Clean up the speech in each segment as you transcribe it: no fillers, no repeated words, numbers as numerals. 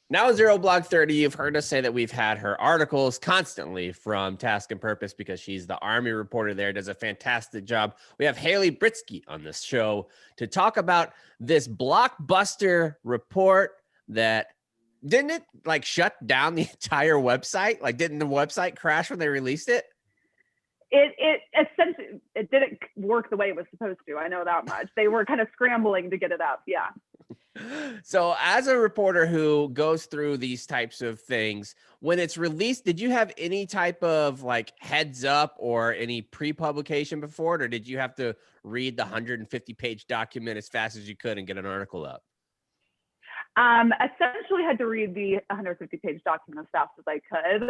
Now, Zero Blog 30, you've heard us say that we've had her articles constantly from Task and Purpose because she's the Army reporter there, does a fantastic job. We have Haley Britzky on this show to talk about this blockbuster report that didn't it like shut down the entire website? Like, didn't the website crash when they released it? It essentially, it didn't work the way it was supposed to. I know that much. They were kind of scrambling to get it up. Yeah. So as a reporter who goes through these types of things, when it's released, did you have any type of like heads up or any pre-publication before it, or did you have to read the 150-page document as fast as you could and get an article up? Essentially had to read the 150-page document as fast as I could.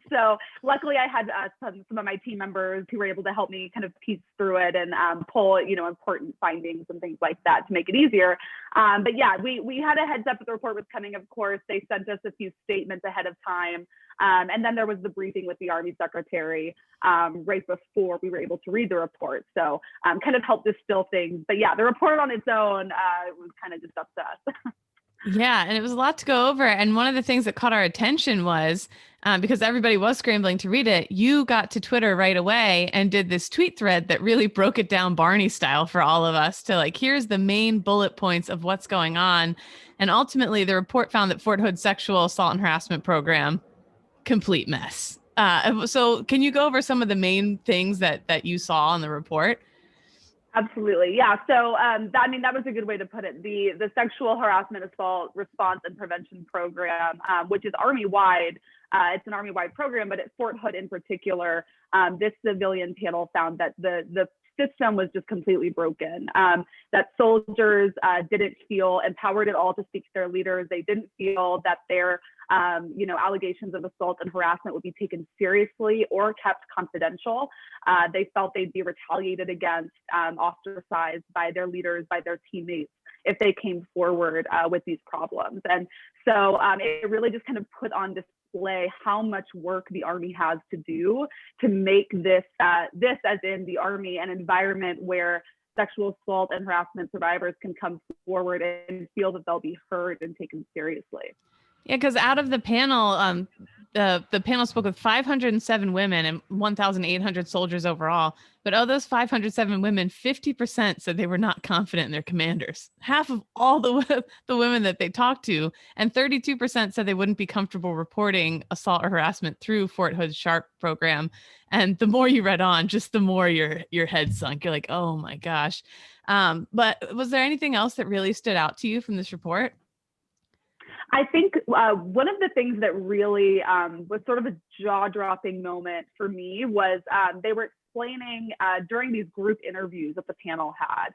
So luckily I had some of my team members who were able to help me kind of piece through it and pull, important findings and things like that to make it easier. But yeah, we had a heads up that the report was coming, of course. They sent us a few statements ahead of time. And then there was the briefing with the Army Secretary right before we were able to read the report. So kind of helped distill things. But yeah, the report on its own was kind of just up to us. Yeah, and it was a lot to go over. And one of the things that caught our attention was because everybody was scrambling to read it, you got to Twitter right away and did this tweet thread that really broke it down Barney style for all of us to like, here's the main bullet points of what's going on. And ultimately, the report found that Fort Hood's sexual assault and harassment program, complete mess. So can you go over some of the main things that you saw in the report? Absolutely. Yeah. So that was a good way to put it. The Sexual Harassment Assault Response and Prevention Program, which is Army-wide. It's an Army-wide program, but at Fort Hood in particular, this civilian panel found that the system was just completely broken, that soldiers didn't feel empowered at all to speak to their leaders. They didn't feel that their allegations of assault and harassment would be taken seriously or kept confidential. They felt they'd be retaliated against, ostracized by their leaders, by their teammates, if they came forward with these problems. And so it really just kind of put on display how much work the Army has to do to make this as in the Army, an environment where sexual assault and harassment survivors can come forward and feel that they'll be heard and taken seriously. Yeah, because out of the panel, the panel spoke with 507 women and 1,800 soldiers overall. But of those 507 women, 50% said they were not confident in their commanders. Half of all the women that they talked to, and 32% said they wouldn't be comfortable reporting assault or harassment through Fort Hood's SHARP program. And the more you read on, just the more your head sunk. You're like, oh my gosh. But was there anything else that really stood out to you from this report? I think one of the things that really was sort of a jaw-dropping moment for me was they were explaining during these group interviews that the panel had,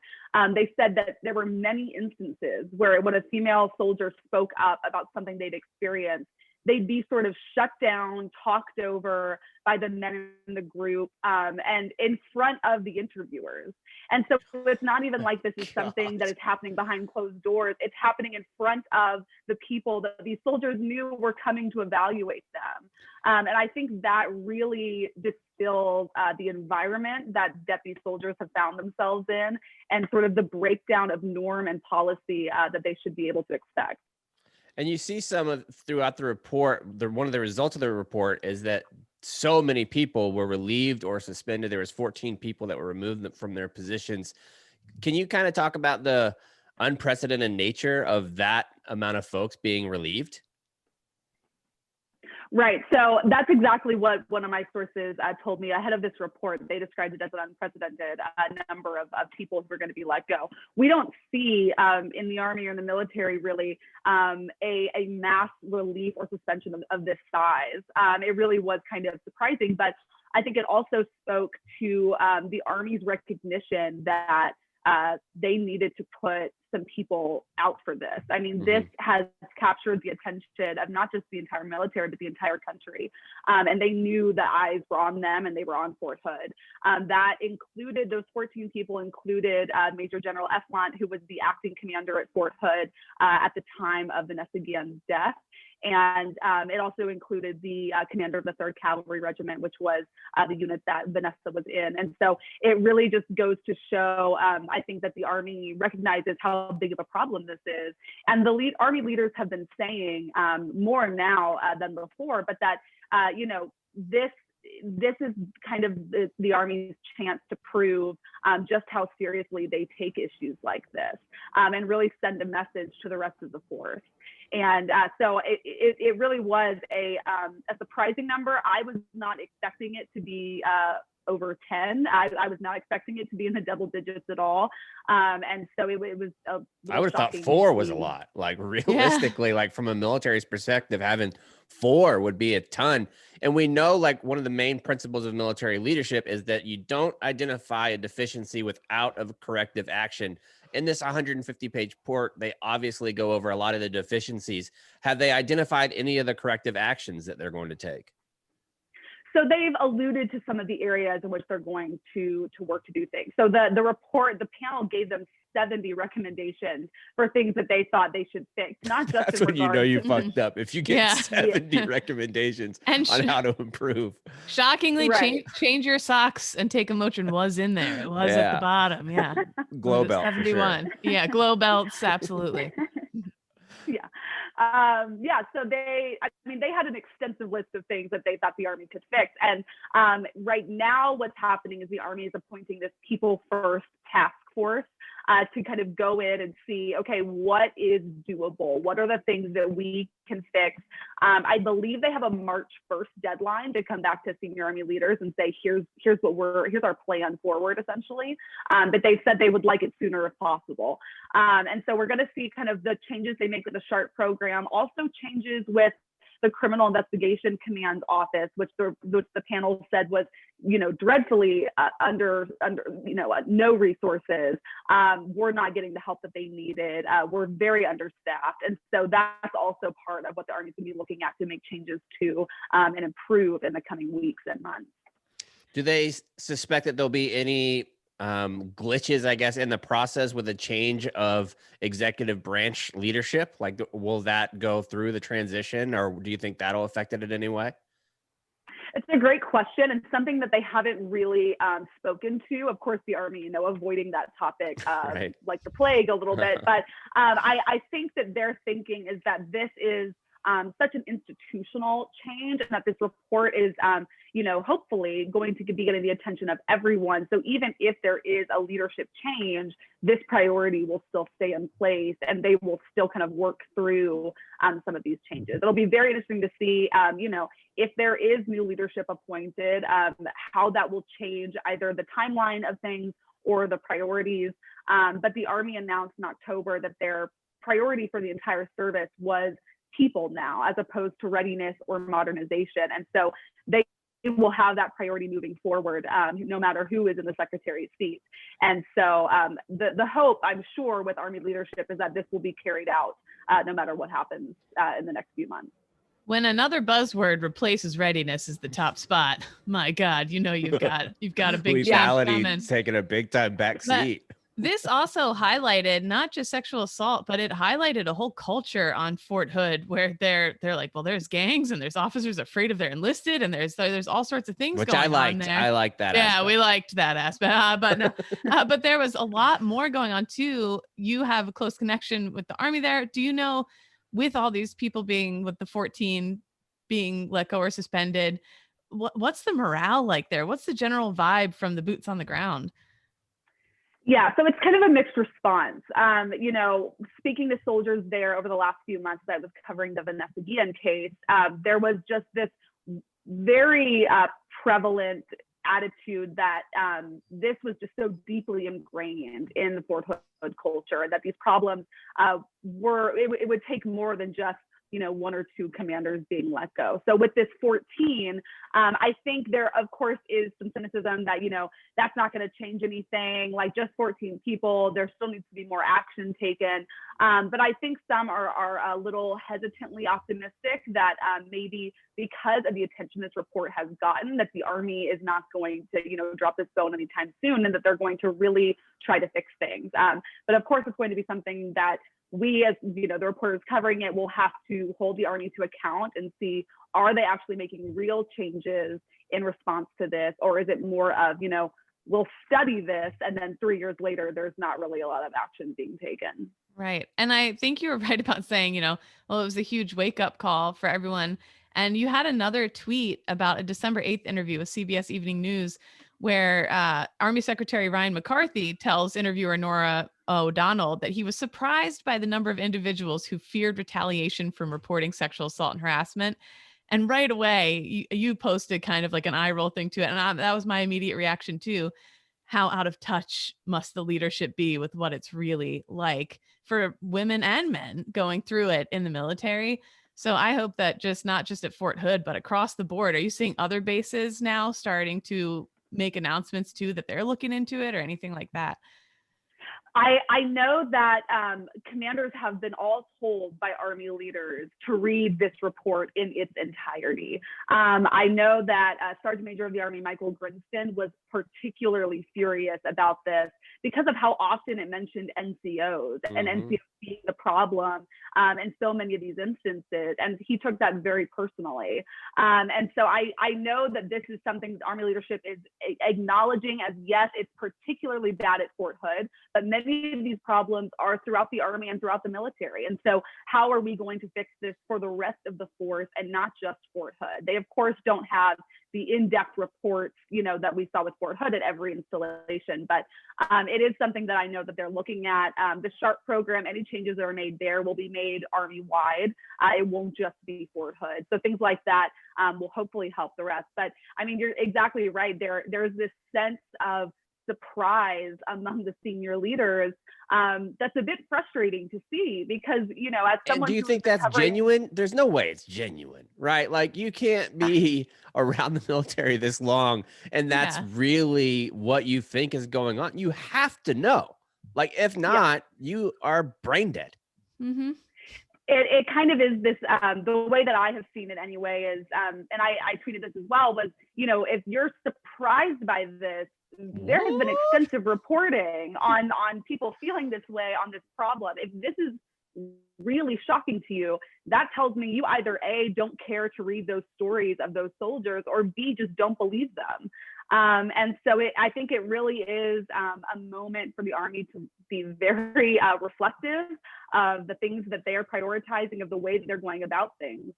they said that there were many instances where when a female soldier spoke up about something they'd experienced, they'd be sort of shut down, talked over by the men in the group, and in front of the interviewers. And so it's not even like this is something that is happening behind closed doors. It's happening in front of the people that these soldiers knew were coming to evaluate them. And I think that really distills the environment that these soldiers have found themselves in, and sort of the breakdown of norm and policy that they should be able to expect. And you see some of throughout the report, one of the results of the report is that so many people were relieved or suspended. There was 14 people that were removed from their positions. Can you kind of talk about the unprecedented nature of that amount of folks being relieved? Right. So that's exactly what one of my sources told me ahead of this report. They described it as an unprecedented number of people who are going to be let go. We don't see in the Army or in the military really a mass relief or suspension of this size. It really was kind of surprising, but I think it also spoke to the Army's recognition that they needed to put some people out for this. I mean, this has captured the attention of not just the entire military, but the entire country. And they knew the eyes were on them and they were on Fort Hood. That included, those 14 people included Major General Eflant, who was the acting commander at Fort Hood at the time of Vanessa Guillen's death. And it also included the commander of the 3rd Cavalry Regiment, which was the unit that Vanessa was in. And so it really just goes to show, I think, that the Army recognizes how how big of a problem this is. And the Army leaders have been saying more now than before, but that, this is kind of the Army's chance to prove just how seriously they take issues like this, and really send a message to the rest of the force. And so it really was a surprising number. I was not expecting it to be over 10. I was not expecting it to be in the double digits at all. And so it was I would have thought 4 was a lot. Like realistically, like from a military's perspective, having 4 would be a ton. And we know like one of the main principles of military leadership is that you don't identify a deficiency without a corrective action. In this 150-page report, they obviously go over a lot of the deficiencies. Have they identified any of the corrective actions that they're going to take? So they've alluded to some of the areas in which they're going to work to do things. So the report, the panel gave them 70 recommendations for things that they thought they should fix, not just That's in when you know you to, fucked up. If you get 70 recommendations on how to improve. Shockingly, change your socks and take a Motrin was in there. It was at the bottom. Yeah. Glow belt 71. For sure. Yeah. Glow belts. Absolutely. Yeah. So they had an extensive list of things that they thought the Army could fix. And right now what's happening is the Army is appointing this people first task force to kind of go in and see, okay, what is doable? What are the things that we can fix? I believe they have a March 1st deadline to come back to senior Army leaders and say, here's our plan forward, essentially. But they said they would like it sooner if possible. And so we're going to see kind of the changes they make with the SHARP program, also changes with the Criminal Investigation Command Office, which the panel said was, dreadfully under no resources. We're not getting the help that they needed. We're very understaffed. And so that's also part of what the Army's going to be looking at to make changes to and improve in the coming weeks and months. Do they suspect that there'll be any glitches, I guess, in the process with a change of executive branch leadership? Like, will that go through the transition, or do you think that'll affect it in any way? It's a great question, and something that they haven't really spoken to. Of course, the Army, avoiding that topic right. like the plague a little bit. But I think that their thinking is that this is such an institutional change, and that this report is, hopefully going to be getting the attention of everyone. So even if there is a leadership change, this priority will still stay in place, and they will still kind of work through some of these changes. It'll be very interesting to see, if there is new leadership appointed, how that will change either the timeline of things or the priorities. But the Army announced in October that their priority for the entire service was people now, as opposed to readiness or modernization. And so they will have that priority moving forward, no matter who is in the secretary's seat. And so the hope, I'm sure, with Army leadership is that this will be carried out no matter what happens in the next few months. When another buzzword replaces readiness as the top spot, my God, you've got a big job coming. Taking a big time back seat. This also highlighted not just sexual assault, but it highlighted a whole culture on Fort Hood where they're like, well, there's gangs and there's officers afraid of their enlisted, and there's all sorts of things going on there. I liked that. Yeah, aspect. We liked that aspect, but no, but there was a lot more going on too. You have a close connection with the Army there. Do you know, with all these people being, with the 14 being let go or suspended, what's the morale like there? What's the general vibe from the boots on the ground? Yeah, so it's kind of a mixed response. Speaking to soldiers there over the last few months that I was covering the Vanessa Guillen case, there was just this very prevalent attitude that this was just so deeply ingrained in the Fort Hood culture, that these problems it would take more than just one or two commanders being let go. So with this 14, I think there, of course, is some cynicism that, that's not going to change anything, like just 14 people, there still needs to be more action taken. But I think some are a little hesitantly optimistic that maybe because of the attention this report has gotten, that the Army is not going to, drop this bone anytime soon, and that they're going to really try to fix things. But of course, it's going to be something that we, as the reporters covering it, will have to hold the Army to account and see, are they actually making real changes in response to this, or is it more of we'll study this. And then 3 years later, there's not really a lot of action being taken. Right. And I think you were right about saying, well, it was a huge wake up call for everyone. And you had another tweet about a December 8th interview with CBS Evening News where Army Secretary Ryan McCarthy tells interviewer Nora O'Donnell that he was surprised by the number of individuals who feared retaliation from reporting sexual assault and harassment. And right away, you posted kind of like an eye roll thing to it. And that was my immediate reaction too. How out of touch must the leadership be with what it's really like for women and men going through it in the military? So I hope that not just at Fort Hood, but across the board, are you seeing other bases now starting to make announcements too that they're looking into it or anything like that? I know that commanders have been all told by Army leaders to read this report in its entirety. I know that Sergeant Major of the Army Michael Grinston was particularly furious about this because of how often it mentioned NCOs and NCOs being the problem in so many of these instances. And he took that very personally. And so I know that this is something Army leadership is acknowledging as, yes, it's particularly bad at Fort Hood, but many of these problems are throughout the Army and throughout the military. And so how are we going to fix this for the rest of the force and not just Fort Hood? They, of course, don't have the in-depth reports, that we saw with Fort Hood at every installation, but it is something that I know that they're looking at. The SHARP program, any changes that are made there will be made Army-wide. It won't just be Fort Hood. So things like that will hopefully help the rest. But I mean, you're exactly right. There's this sense of surprise among the senior leaders that's a bit frustrating to see because, as someone— And do you think that's genuine? There's no way it's genuine, right? Like you can't be around the military this long and that's really what you think is going on. You have to know. Like if not, you are brain dead. Mm-hmm. It kind of is this, the way that I have seen it anyway is, and I tweeted this as well, was, if you're surprised by this, there has been extensive reporting on people feeling this way on this problem. If this is really shocking to you, that tells me you either A, don't care to read those stories of those soldiers, or B, just don't believe them. And so I think it really is a moment for the Army to be very reflective of the things that they are prioritizing, of the way that they're going about things.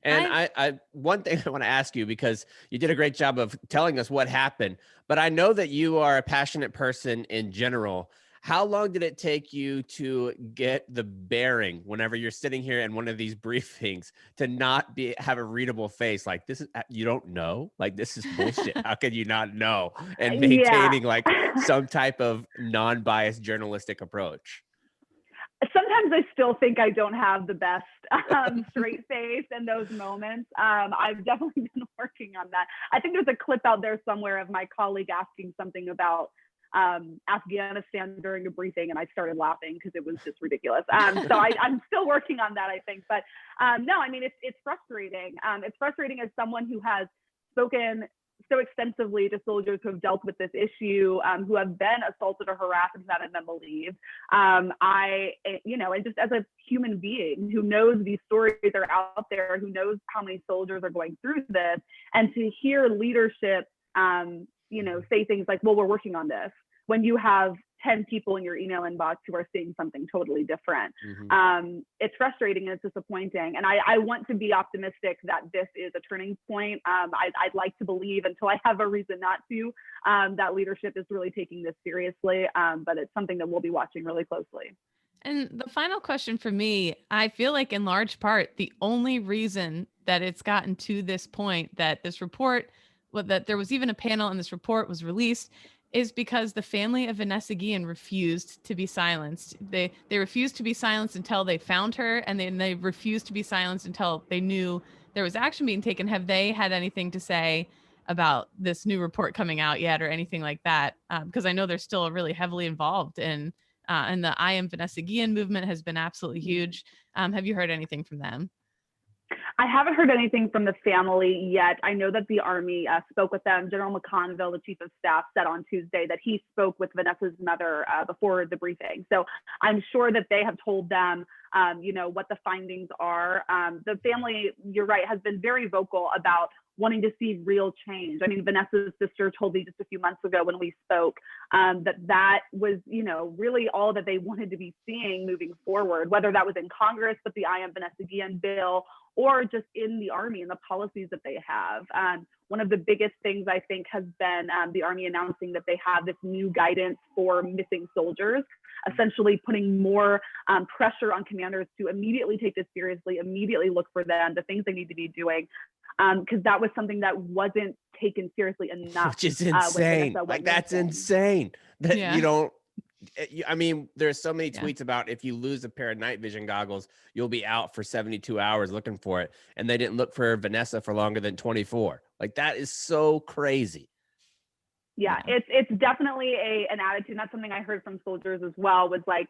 And I one thing I want to ask you, because you did a great job of telling us what happened, but I know that you are a passionate person in general. How long did it take you to get the bearing whenever you're sitting here in one of these briefings to not have a readable face? Like this is, you don't know, like this is bullshit. How can you not know? And maintaining like some type of non-biased journalistic approach. Sometimes I still think I don't have the best straight face in those moments. I've definitely been working on that. I think there's a clip out there somewhere of my colleague asking something about Afghanistan during a briefing, and I started laughing because it was just ridiculous. So I'm still working on that, I think. But no, I mean, it's frustrating. It's frustrating as someone who has spoken so extensively to soldiers who have dealt with this issue, who have been assaulted or harassed and haven't been believed. And just as a human being who knows these stories are out there, who knows how many soldiers are going through this, and to hear leadership, say things like, well, we're working on this, when you have 10 people in your email inbox who are seeing something totally different. It's frustrating and it's disappointing. And I want to be optimistic that this is a turning point. I'd like to believe, until I have a reason not to, that leadership is really taking this seriously. But it's something that we'll be watching really closely. And the final question for me, I feel like in large part, the only reason that it's gotten to this point, that this report, that there was even a panel and this report was released, is because the family of Vanessa Guillen refused to be silenced. They refused to be silenced until they found her, and then they refused to be silenced until they knew there was action being taken. Have they had anything to say about this new report coming out yet, or anything like that? Because I know they're still really heavily involved in and the I Am Vanessa Guillen movement has been absolutely huge. Have you heard anything from them? I haven't heard anything from the family yet. I know that the Army spoke with them. General McConville, the chief of staff, said on Tuesday that he spoke with Vanessa's mother before the briefing. So I'm sure that they have told them, what the findings are. The family, you're right, has been very vocal about wanting to see real change. I mean, Vanessa's sister told me just a few months ago when we spoke that was, really all that they wanted to be seeing moving forward, whether that was in Congress with the I Am Vanessa Guillen bill or just in the Army and the policies that they have. One of the biggest things I think has been the Army announcing that they have this new guidance for missing soldiers, essentially putting more pressure on commanders to immediately take this seriously, immediately look for them, the things they need to be doing. Because that was something that wasn't taken seriously enough. Which is insane. Like, that's insane. That you don't, I mean, there's so many tweets about if you lose a pair of night vision goggles, you'll be out for 72 hours looking for it. And they didn't look for Vanessa for longer than 24. Like, that is so crazy. Yeah, it's definitely an attitude. And that's something I heard from soldiers as well, was like,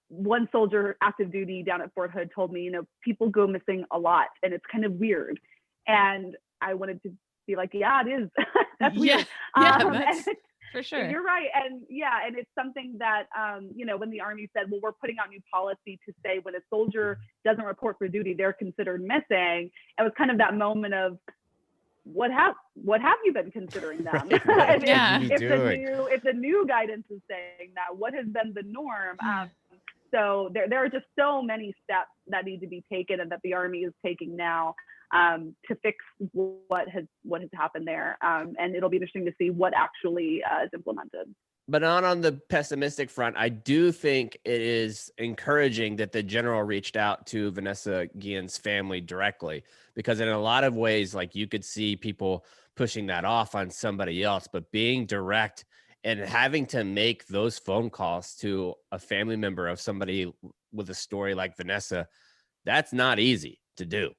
one soldier active duty down at Fort Hood told me, people go missing a lot and it's kind of weird. And I wanted to be like, yeah, it is. That's weird. That's for sure. You're right. And and it's something that, when the Army said, well, we're putting out new policy to say when a soldier doesn't report for duty, they're considered missing. It was kind of that moment of, what have you been considering them? If the new guidance is saying that, what has been the norm? So there are just so many steps that need to be taken and that the Army is taking now to fix what has happened there. And it'll be interesting to see what actually is implemented. But not on the pessimistic front, I do think it is encouraging that the general reached out to Vanessa Guillen's family directly, because in a lot of ways, like, you could see people pushing that off on somebody else, but being direct and having to make those phone calls to a family member of somebody with a story like Vanessa, that's not easy to do,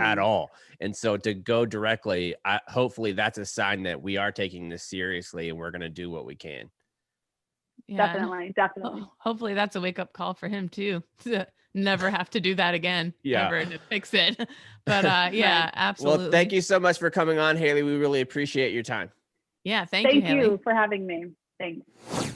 at all. And so to go directly, hopefully that's a sign that we are taking this seriously and we're going to do what we can. Yeah. Definitely. Hopefully that's a wake up call for him too, to never have to do that again, ever, to fix it. But absolutely. Well, thank you so much for coming on, Haley. We really appreciate your time. Yeah. Thank you, Haley. For having me. Thanks.